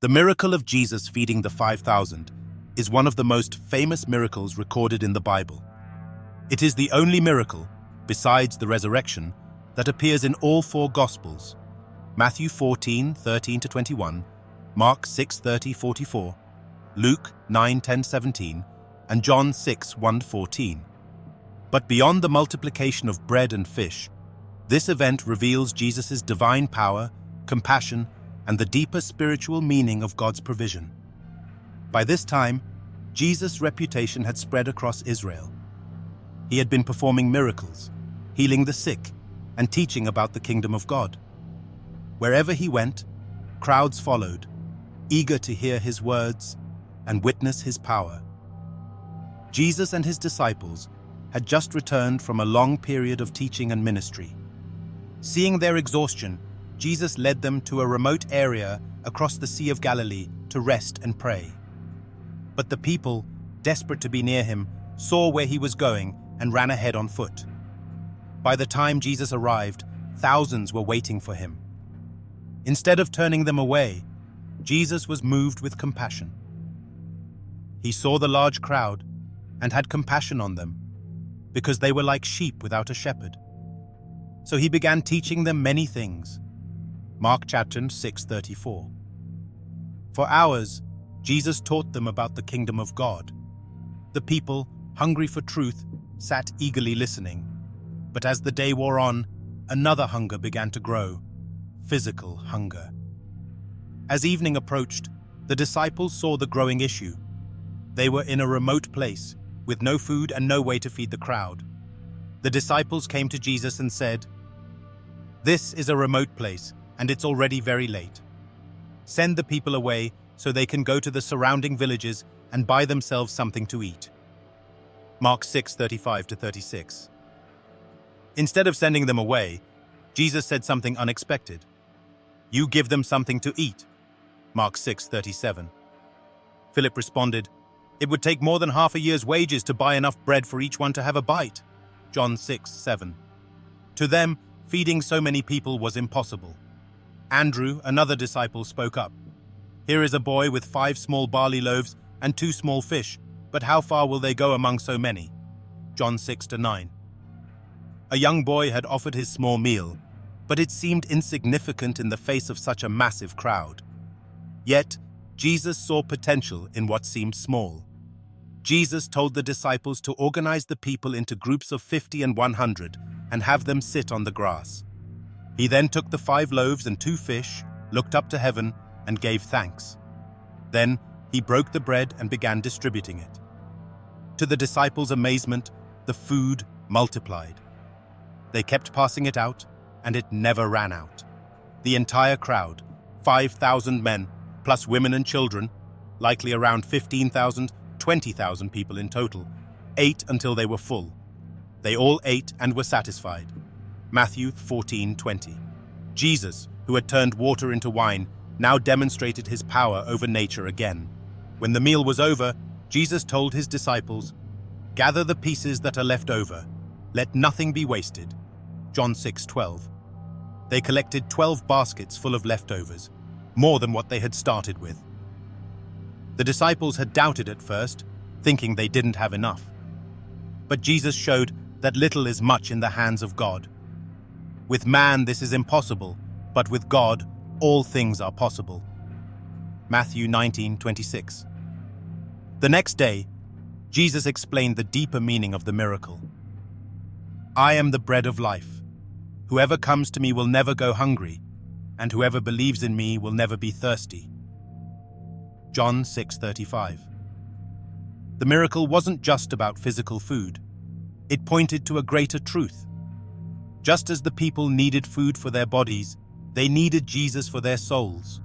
The miracle of Jesus feeding the 5,000 is one of the most famous miracles recorded in the Bible. It is the only miracle, besides the resurrection, that appears in all four Gospels: Matthew 14:13-21, Mark 6:30-44, Luke 9:10-17, and John 6:1-14. But beyond the multiplication of bread and fish, this event reveals Jesus' divine power, compassion, and the deeper spiritual meaning of God's provision. By this time, Jesus' reputation had spread across Israel. He had been performing miracles, healing the sick, and teaching about the kingdom of God. Wherever he went, crowds followed, eager to hear his words and witness his power. Jesus and his disciples had just returned from a long period of teaching and ministry. Seeing their exhaustion, Jesus led them to a remote area across the Sea of Galilee to rest and pray. But the people, desperate to be near him, saw where he was going and ran ahead on foot. By the time Jesus arrived, thousands were waiting for him. Instead of turning them away, Jesus was moved with compassion. He saw the large crowd and had compassion on them, because they were like sheep without a shepherd. So he began teaching them many things. Mark chapter 6:34. For hours, Jesus taught them about the kingdom of God. The people, hungry for truth, sat eagerly listening. But as the day wore on, another hunger began to grow: physical hunger. As evening approached, the disciples saw the growing issue. They were in a remote place, with no food and no way to feed the crowd. The disciples came to Jesus and said, "This is a remote place, and it's already very late. Send the people away so they can go to the surrounding villages and buy themselves something to eat." Mark 6:35-36. Instead of sending them away, Jesus said something unexpected. "You give them something to eat." Mark 6:37. Philip responded, "It would take more than half a year's wages to buy enough bread for each one to have a bite." John 6:7. To them, feeding so many people was impossible. Andrew, another disciple, spoke up. "Here is a boy with 5 small barley loaves and 2 small fish, but how far will they go among so many?" John 6-9. A young boy had offered his small meal, but it seemed insignificant in the face of such a massive crowd. Yet, Jesus saw potential in what seemed small. Jesus told the disciples to organize the people into groups of 50 and 100 and have them sit on the grass. He then took the 5 loaves and 2 fish, looked up to heaven, and gave thanks. Then he broke the bread and began distributing it. To the disciples' amazement, the food multiplied. They kept passing it out, and it never ran out. The entire crowd, 5,000 men, plus women and children, likely around 15,000, 20,000 people in total, ate until they were full. They all ate and were satisfied. Matthew 14:20. Jesus, who had turned water into wine, now demonstrated his power over nature again. When the meal was over, Jesus told his disciples, "Gather the pieces that are left over. Let nothing be wasted." John 6:12. They collected 12 baskets full of leftovers, more than what they had started with. The disciples had doubted at first, thinking they didn't have enough. But Jesus showed that little is much in the hands of God. With man this is impossible, but with God all things are possible. Matthew 19:26. The next day, Jesus explained the deeper meaning of the miracle. "I am the bread of life. Whoever comes to me will never go hungry, and whoever believes in me will never be thirsty." John 6:35. The miracle wasn't just about physical food. It pointed to a greater truth. Just as the people needed food for their bodies, they needed Jesus for their souls.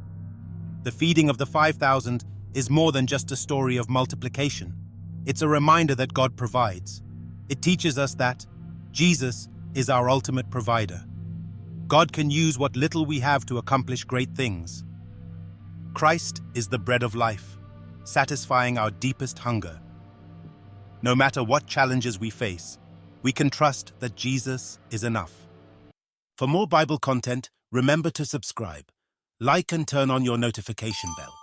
The feeding of the 5,000 is more than just a story of multiplication. It's a reminder that God provides. It teaches us that Jesus is our ultimate provider. God can use what little we have to accomplish great things. Christ is the bread of life, satisfying our deepest hunger. No matter what challenges we face, we can trust that Jesus is enough. For more Bible content, remember to subscribe, like and turn on your notification bell.